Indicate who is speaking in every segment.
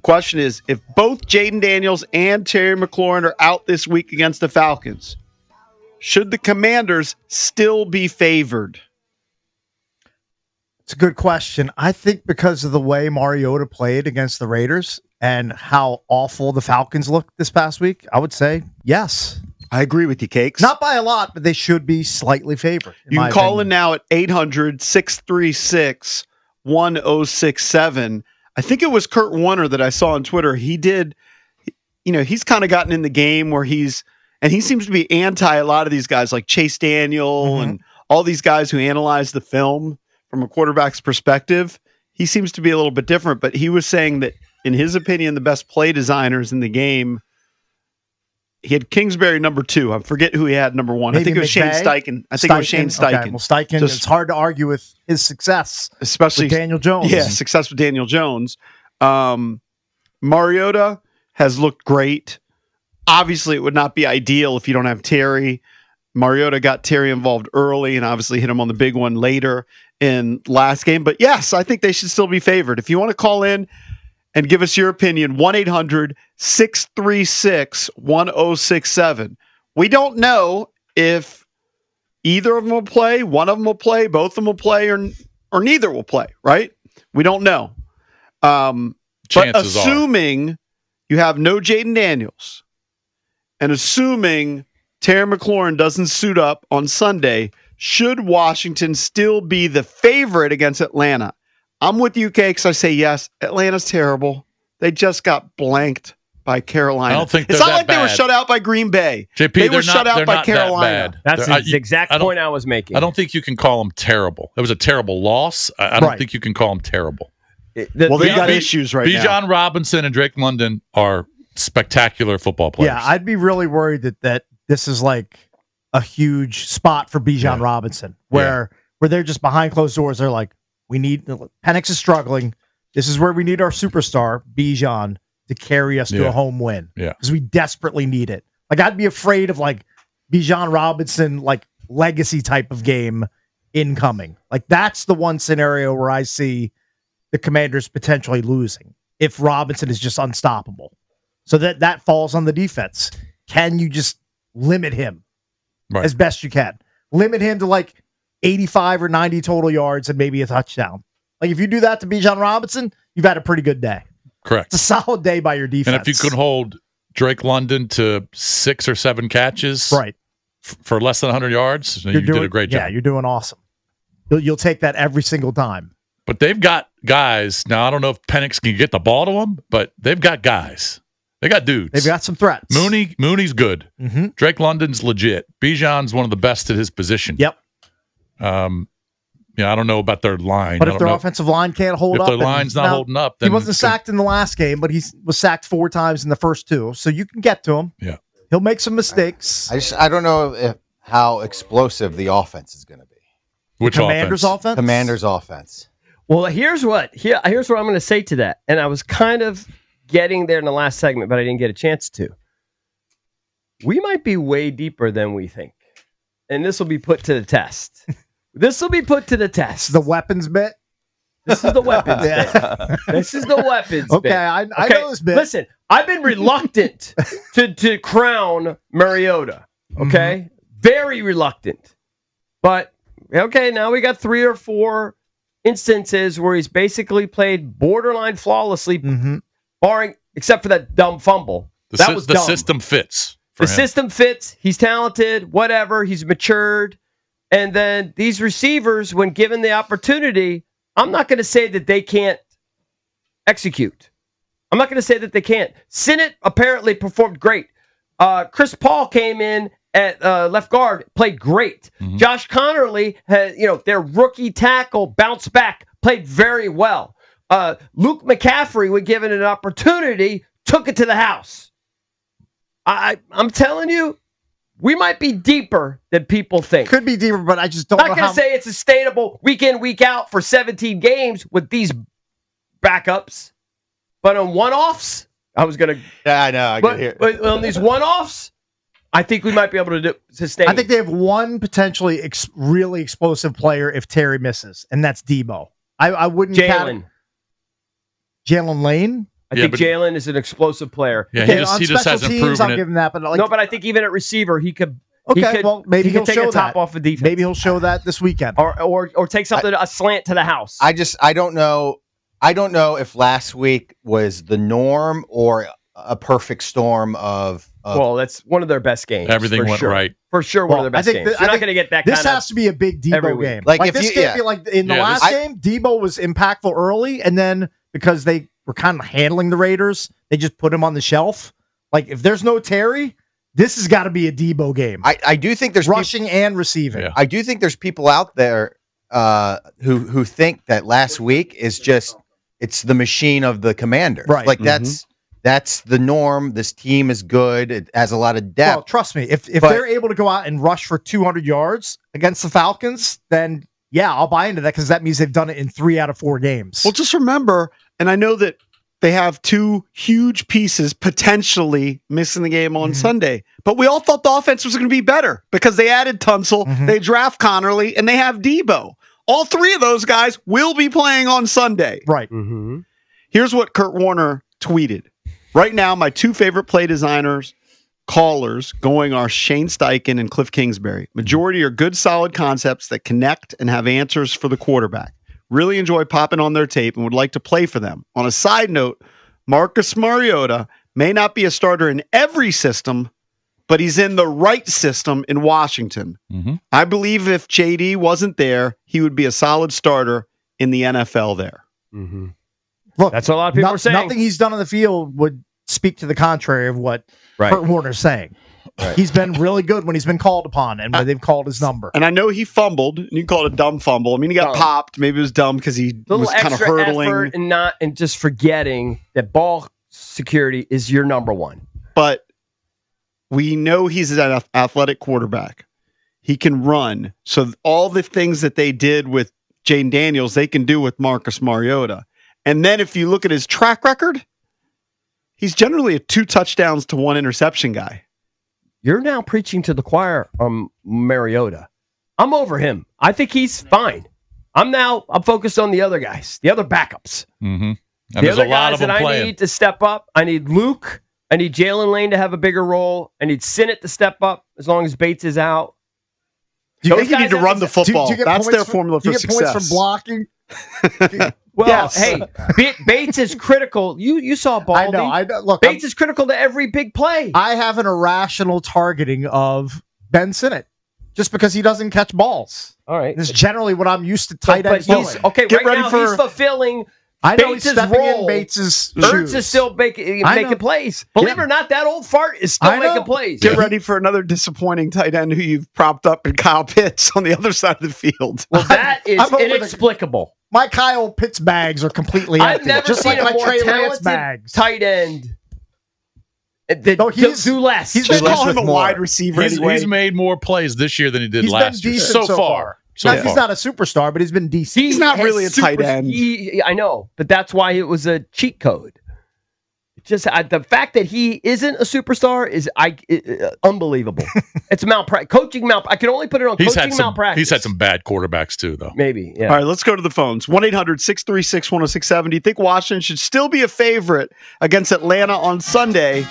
Speaker 1: question is, if both Jaden Daniels and Terry McLaurin are out this week against the Falcons, should the Commanders still be favored?
Speaker 2: It's a good question. I think because of the way Mariota played against the Raiders and how awful the Falcons looked this past week, I would say yes.
Speaker 1: I agree with you, Cakes.
Speaker 2: Not by a lot, but they should be slightly favored.
Speaker 1: You can call in now at 800-636-1067. I think it was Kurt Warner that I saw on Twitter. He did, he's kind of gotten in the game where he seems to be anti a lot of these guys like Chase Daniel and all these guys who analyze the film from a quarterback's perspective. He seems to be a little bit different, but he was saying that in his opinion, the best play designers in the game, he had Kingsbury number 2. I forget who he had number 1.
Speaker 2: Maybe
Speaker 1: I think it was Shane Steichen. It was Shane Steichen.
Speaker 2: Okay. Well, Steichen, it's hard to argue with his success,
Speaker 1: especially
Speaker 2: with Daniel Jones.
Speaker 1: Yeah, success with Daniel Jones. Mariota has looked great. Obviously, it would not be ideal if you don't have Terry. Mariota got Terry involved early and obviously hit him on the big one later in last game. But yes, I think they should still be favored. If you want to call in and give us your opinion, 1-800-636-1067. We don't know if either of them will play, one of them will play, both of them will play, or neither will play, right? We don't know. But assuming you have no Jaden Daniels and assuming Terry McLaurin doesn't suit up on Sunday, should Washington still be the favorite against Atlanta? I'm with you, Cakes. I say yes. Atlanta's terrible. They just got blanked by Carolina.
Speaker 3: I don't think
Speaker 1: it's not like they were shut out by Green Bay.
Speaker 3: JP,
Speaker 1: they were shut out by Carolina.
Speaker 4: That's the exact point I was making.
Speaker 3: I don't think you can call them terrible. It was a terrible loss. I don't think you can call them terrible.
Speaker 1: They got issues right now.
Speaker 3: Bijan Robinson and Drake London are spectacular football players.
Speaker 2: Yeah, I'd be really worried that this is like a huge spot for Bijan Robinson, where they're just behind closed doors. They're like, Penix is struggling. This is where we need our superstar, Bijan, to carry us to a home win. Yeah. Because we desperately need it. Like, I'd be afraid of like Bijan Robinson, like legacy type of game incoming. Like, that's the one scenario where I see the Commanders potentially losing if Robinson is just unstoppable. So that falls on the defense. Can you just limit him as best you can? Limit him to like 85 or 90 total yards and maybe a touchdown. Like, if you do that to Bijan Robinson, you've had a pretty good day.
Speaker 3: Correct.
Speaker 2: It's a solid day by your defense.
Speaker 3: And if you could hold Drake London to 6 or 7 catches for less than 100 yards, you did a great job.
Speaker 2: Yeah, you're doing awesome. You'll take that every single time.
Speaker 3: But they've got guys. Now, I don't know if Penix can get the ball to them, but they've got guys. They got dudes.
Speaker 2: They've got some threats.
Speaker 3: Mooney's good. Mm-hmm. Drake London's legit. Bijan's one of the best at his position.
Speaker 2: Yep.
Speaker 3: I don't know about their line.
Speaker 2: But if their offensive line can't hold up.
Speaker 3: If their line's not holding up, then
Speaker 2: he wasn't sacked in the last game, but he was sacked 4 times in the first 2. So you can get to him.
Speaker 3: Yeah.
Speaker 2: He'll make some mistakes.
Speaker 5: I don't know how explosive the offense is going to be.
Speaker 3: Which
Speaker 2: Commanders offense?
Speaker 5: Commanders offense.
Speaker 4: Well, here's what I'm going to say to that. And I was kind of getting there in the last segment, but I didn't get a chance to. We might be way deeper than we think. And this will be put to the test.
Speaker 2: The weapons bit?
Speaker 4: This is the weapons bit. This is the weapons bit.
Speaker 2: Okay, I know this bit.
Speaker 4: Listen, I've been reluctant to crown Mariota. Okay? Very reluctant. But, okay, now we got 3 or 4 instances where he's basically played borderline flawlessly, barring, except for that dumb fumble. That was dumb.
Speaker 3: The system fits.
Speaker 4: The system fits. He's talented, whatever. He's matured. And then these receivers, when given the opportunity, I'm not going to say that they can't execute. I'm not going to say that they can't. Sinnott apparently performed great. Chris Paul came in at left guard, played great. Mm-hmm. Josh Connerly, their rookie tackle, bounced back, played very well. Luke McCaffrey, when given an opportunity, took it to the house. I'm telling you, we might be deeper than people think.
Speaker 2: Could be deeper, but I just don't know
Speaker 4: how. I'm not going to say it's sustainable week in, week out for 17 games with these backups. But on one-offs, I was going to...
Speaker 5: Yeah, I know. I can hear.
Speaker 4: But on these one-offs, I think we might be able to sustain.
Speaker 2: I think they have one potentially really explosive player if Terry misses, and that's Debo. I wouldn't...
Speaker 4: Jalen
Speaker 2: Lane?
Speaker 4: I think Jalen is an explosive player.
Speaker 3: Yeah,
Speaker 2: Okay,
Speaker 3: he just hasn't proven
Speaker 2: I'll
Speaker 3: it.
Speaker 2: give him that. But
Speaker 4: But I think even at receiver, he could.
Speaker 2: Maybe
Speaker 4: he'll
Speaker 2: take
Speaker 4: show
Speaker 2: a top
Speaker 4: that. Off of defense.
Speaker 2: Maybe he'll show that this weekend,
Speaker 4: or take something a slant to the house.
Speaker 5: I don't know. I don't know if last week was the norm or a perfect storm of
Speaker 4: well, that's one of their best games.
Speaker 3: Everything went right.
Speaker 4: For sure, one of their best games. You're not going to get that
Speaker 2: this
Speaker 4: kind of...
Speaker 2: has to be a big Debo game.
Speaker 5: Like if
Speaker 2: this can't be like in the last game, Debo was impactful early, and then because they were kind of handling the Raiders, they just put him on the shelf. Like, if there's no Terry, this has got to be a Debo game.
Speaker 5: I do think there's
Speaker 2: rushing and receiving.
Speaker 3: Yeah.
Speaker 5: I do think there's people out there who think that last week is just it's the machine of the Commanders.
Speaker 2: Right.
Speaker 5: Like that's the norm. This team is good. It has a lot of depth.
Speaker 2: Well, trust me, if they're able to go out and rush for 200 yards against the Falcons, then yeah, I'll buy into that because that means they've done it in 3 out of 4 games.
Speaker 1: Well, just remember, and I know that they have 2 huge pieces potentially missing the game on Sunday, but we all thought the offense was going to be better because they added Tunsil, they draft Connerly, and they have Debo. All 3 of those guys will be playing on Sunday.
Speaker 2: Right.
Speaker 4: Mm-hmm.
Speaker 1: Here's what Kurt Warner tweeted. Right now, my 2 favorite play designers, callers going are Shane Steichen and Cliff Kingsbury. Majority are good, solid concepts that connect and have answers for the quarterback. Really enjoy popping on their tape and would like to play for them. On a side note, Marcus Mariota may not be a starter in every system, but he's in the right system in Washington.
Speaker 3: Mm-hmm.
Speaker 1: I believe if JD wasn't there, he would be a solid starter in the NFL there.
Speaker 4: Mm-hmm.
Speaker 2: Look,
Speaker 4: that's what a lot of people are saying.
Speaker 2: Nothing he's done on the field would speak to the contrary of what Kurt Warner's saying.
Speaker 5: Right.
Speaker 2: He's been really good when he's been called upon and when they've called his number.
Speaker 1: And I know he fumbled, and you call it a dumb fumble. I mean, he got popped. Maybe it was dumb because he was kind of hurdling.
Speaker 4: Effort and just forgetting that ball security is your number one.
Speaker 1: But we know he's an athletic quarterback. He can run. So all the things that they did with Jane Daniels, they can do with Marcus Mariota. And then if you look at his track record, he's generally a 2 touchdowns to 1 interception guy.
Speaker 4: You're now preaching to the choir on Mariota. I'm over him. I think he's fine. I'm focused on the other guys, the other backups.
Speaker 3: Mm-hmm. And
Speaker 4: the
Speaker 3: there's
Speaker 4: other
Speaker 3: a lot
Speaker 4: guys
Speaker 3: of them
Speaker 4: that
Speaker 3: playing.
Speaker 4: I need to step up. I need Luke. I need Jalen Lane to have a bigger role. I need Sinnott to step up as long as Bates is out.
Speaker 1: Do you think you need to run the football?
Speaker 2: Do you get
Speaker 1: That's their
Speaker 2: for,
Speaker 1: formula for
Speaker 2: success.
Speaker 1: Points
Speaker 2: for blocking?
Speaker 4: Well,
Speaker 1: yes.
Speaker 4: Hey, Bates is critical. You saw Baldy.
Speaker 2: I know. Look,
Speaker 4: Bates is critical to every big play.
Speaker 2: I have an irrational targeting of Ben Sinnott just because he doesn't catch balls.
Speaker 4: All right.
Speaker 2: This is generally what I'm used to tight ends doing.
Speaker 4: Okay,
Speaker 1: Get
Speaker 4: right
Speaker 1: ready
Speaker 4: now
Speaker 1: for-
Speaker 4: he's fulfilling
Speaker 2: I know
Speaker 4: Bates'
Speaker 2: he's stepping
Speaker 4: role.
Speaker 2: in Bates'
Speaker 4: Ertz
Speaker 2: shoes.
Speaker 4: is still making plays. Believe it or not, that old fart is still
Speaker 2: I know.
Speaker 4: making plays.
Speaker 1: Get ready for another disappointing tight end who you've propped up in Kyle Pitts on the other side of the field.
Speaker 4: Well, that is
Speaker 2: I'm over the-
Speaker 4: inexplicable.
Speaker 2: My Kyle Pitts bags are completely empty.
Speaker 4: I've never
Speaker 2: just
Speaker 4: seen
Speaker 2: like
Speaker 4: a
Speaker 2: my
Speaker 4: more
Speaker 2: Trey Lance
Speaker 4: talented
Speaker 2: bags.
Speaker 4: tight end that
Speaker 2: No, he's-
Speaker 4: do less.
Speaker 2: he's
Speaker 1: Just
Speaker 2: been
Speaker 1: call him a
Speaker 2: with more.
Speaker 1: wide receiver
Speaker 3: He's
Speaker 1: anyway.
Speaker 3: made more plays this year than he did
Speaker 2: He's
Speaker 3: last
Speaker 2: been
Speaker 3: year.
Speaker 2: decent
Speaker 3: So far.
Speaker 2: He's not a superstar, but he's been decent.
Speaker 1: He's not
Speaker 4: has
Speaker 1: really a tight end.
Speaker 4: I know, but that's why it was a cheat code. Just the fact that he isn't a superstar is unbelievable. It's coaching malpractice. I can only put it on coaching malpractice.
Speaker 3: He's had some bad quarterbacks too, though.
Speaker 4: Maybe. Yeah.
Speaker 1: All right, let's go to the phones. 1-800-636-1067. Do you think Washington should still be a favorite against Atlanta on Sunday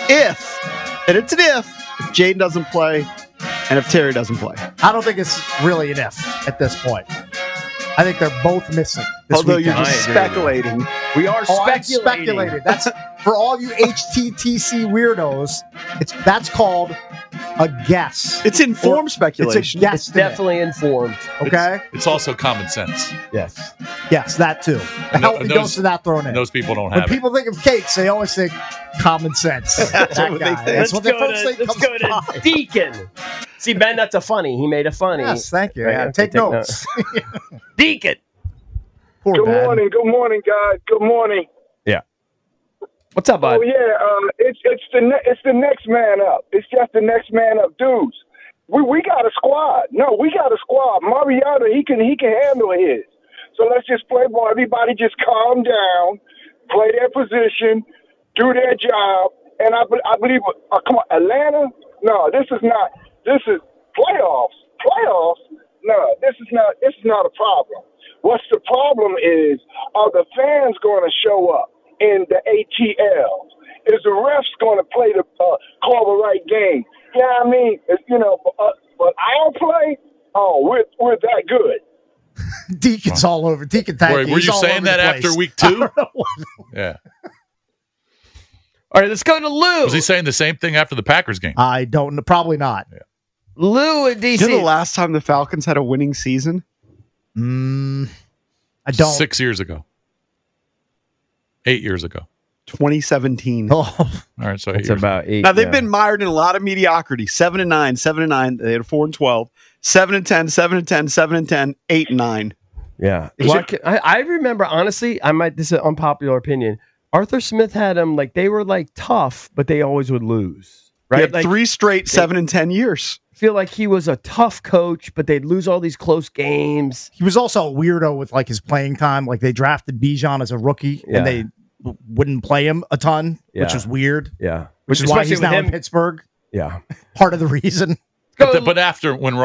Speaker 1: if Jaden doesn't play and if Terry doesn't play?
Speaker 2: I don't think it's really an if at this point. I think they're both missing this
Speaker 1: Although
Speaker 2: weekend.
Speaker 1: you're just speculating.
Speaker 4: We are
Speaker 2: I'm
Speaker 4: speculating.
Speaker 2: speculating. That's for all you HTTC weirdos. That's called a guess.
Speaker 1: It's informed
Speaker 2: It's a
Speaker 1: speculation.
Speaker 2: guess.
Speaker 4: It's definitely informed.
Speaker 2: Okay.
Speaker 3: It's also common sense.
Speaker 4: Yes.
Speaker 2: Yes, that too. The healthy
Speaker 3: and
Speaker 2: dose of that thrown in.
Speaker 3: And those people don't
Speaker 2: When
Speaker 3: have
Speaker 2: people think of cakes, they always think common sense.
Speaker 1: That's
Speaker 2: That
Speaker 1: what they
Speaker 2: guy.
Speaker 1: think.
Speaker 2: That's what their folks think
Speaker 4: Let's
Speaker 2: comes
Speaker 4: go to
Speaker 2: by.
Speaker 4: Deacon. See, Ben, that's a funny. He made a funny.
Speaker 2: Yes, thank you.
Speaker 4: Right,
Speaker 2: Yeah,
Speaker 4: okay,
Speaker 2: take notes.
Speaker 4: Deacon.
Speaker 2: Poor
Speaker 6: Good
Speaker 2: dad.
Speaker 6: morning, guys. Good morning.
Speaker 4: Yeah. What's up, bud?
Speaker 6: Oh yeah, it's the next man up. It's just the next man up, dudes. We got a squad. No, we got a squad. Mariota, he can handle his. So let's just play ball. Everybody just calm down, play their position, do their job. And I believe, come on, Atlanta. No, this is not. This is playoffs. Playoffs. No, this is not. This is not a problem. What's the problem is, are the fans going to show up? in the ATL? Is the refs going to play call the right game? Yeah, I mean, but our play, we're that good.
Speaker 2: Deacon's all over. Deacon Tanky.
Speaker 3: Were you saying that after week 2? Yeah.
Speaker 4: All right, let's go to Lou.
Speaker 3: Was he saying the same thing after the Packers game?
Speaker 2: I don't know. Probably not.
Speaker 3: Yeah.
Speaker 4: Lou at DC.
Speaker 1: Do you know the last time the Falcons had a winning season?
Speaker 2: I don't.
Speaker 3: 6 years ago. 8 years ago.
Speaker 1: 2017.
Speaker 2: Oh,
Speaker 3: All right, so 8
Speaker 4: It's
Speaker 3: years
Speaker 4: about 8.
Speaker 1: Now they've been mired in a lot of mediocrity. 7-9, 7-9. They had 4-12. 7-10, 7-10, 7-10, 8-9.
Speaker 4: Yeah. Well, I remember, honestly, this is an unpopular opinion. Arthur Smith had them they were tough, but they always would lose.
Speaker 1: He
Speaker 4: Right?
Speaker 1: had 3 straight 7-10 years.
Speaker 4: I feel like he was a tough coach, but they'd lose all these close games.
Speaker 2: he was also a weirdo with his playing time. They drafted Bijan as a rookie,
Speaker 4: Yeah.
Speaker 2: and they wouldn't play him a ton, which
Speaker 4: Yeah.
Speaker 2: was weird.
Speaker 4: Yeah.
Speaker 2: Which is why
Speaker 4: Especially
Speaker 2: he's
Speaker 4: with
Speaker 2: now
Speaker 4: him.
Speaker 2: in Pittsburgh.
Speaker 4: Yeah.
Speaker 2: Part of the reason.
Speaker 3: But after when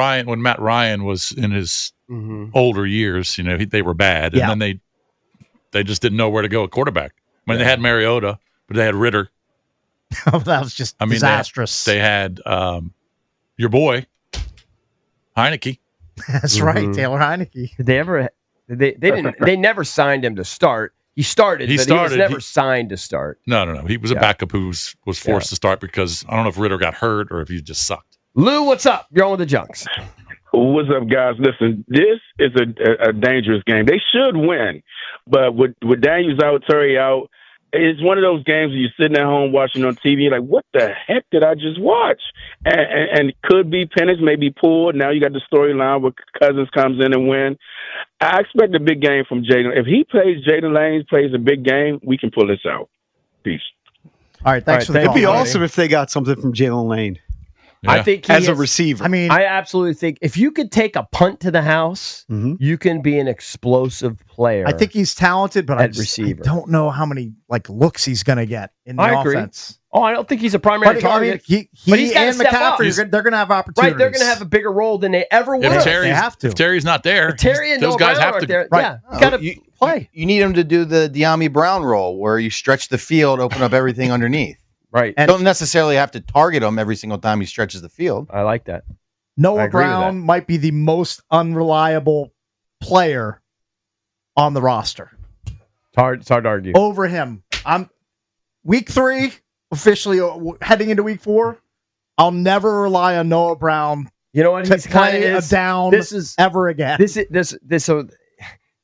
Speaker 3: Matt Ryan was in his older years, they were bad, and then they just didn't know where to go at quarterback. I mean, they had Mariota, but they had Ritter.
Speaker 2: That was just disastrous.
Speaker 3: They had your boy Heineke.
Speaker 2: That's right, Taylor Heineke.
Speaker 4: Did they ever? They never signed him to start. He started. He was never signed to start.
Speaker 3: No. He was a backup who was forced to start because I don't know if Ritter got hurt or if he just sucked.
Speaker 4: Lou, what's up? You're on with the Junks.
Speaker 7: What's up, guys? Listen, this is a dangerous game. They should win, but with Daniels out, Terry out, it's one of those games where you're sitting at home watching on TV, like, what the heck did I just watch? And could be Penix, maybe pulled. Now you got the storyline where Cousins comes in and win. I expect a big game from Jaden. If he Jaden Lane plays a big game, we can pull this out. Peace.
Speaker 2: All right, thanks for the call.
Speaker 1: It'd be awesome if they got something from Jalen Lane.
Speaker 3: Yeah.
Speaker 4: I think
Speaker 1: as a receiver.
Speaker 2: I mean,
Speaker 4: I absolutely think if you could take a punt to the house, you can be an explosive player.
Speaker 2: I think he's talented, but I don't know how many looks he's going to get in the offense.
Speaker 4: Oh, I don't think he's a primary target.
Speaker 2: But he and McCaffrey, they're going to have opportunities.
Speaker 4: Right, they're going to have a bigger role than they ever would.
Speaker 2: They have to.
Speaker 3: If Terry's not there,
Speaker 4: Terry and
Speaker 3: those guys have to.
Speaker 4: There.
Speaker 2: Right.
Speaker 4: Yeah, you got to play.
Speaker 5: You need him to do the De'Ami Brown role where you stretch the field, open up everything underneath.
Speaker 4: Right.
Speaker 5: And don't necessarily have to target him every single time he stretches the field.
Speaker 4: I like that.
Speaker 2: Noah Brown might be the most unreliable player on the roster.
Speaker 4: It's hard to argue.
Speaker 2: Over him. I'm week 3, officially heading into week 4. I'll never rely on Noah Brown.
Speaker 4: You know what? He's kind of
Speaker 2: down ever again.
Speaker 4: So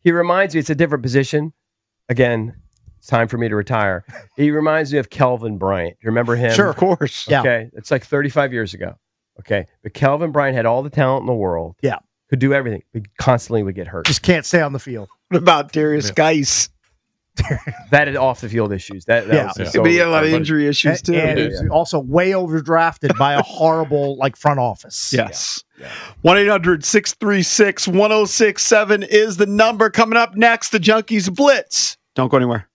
Speaker 4: he reminds me. It's a different position. Again, it's time for me to retire. He reminds me of Kelvin Bryant. You remember him?
Speaker 1: Sure, of course.
Speaker 4: Okay, it's 35 years ago. Okay, but Kelvin Bryant had all the talent in the world.
Speaker 2: Yeah,
Speaker 4: could do everything, but constantly would get hurt.
Speaker 2: Just can't stay on the field.
Speaker 1: What about Darius Geis?
Speaker 4: That is off the field issues. That
Speaker 1: Could be a lot of injury issues too.
Speaker 2: And he's also way overdrafted by a horrible front office.
Speaker 1: Yes. 1-800-636-1067 is the number. Coming up next, the Junkies Blitz. Don't go anywhere.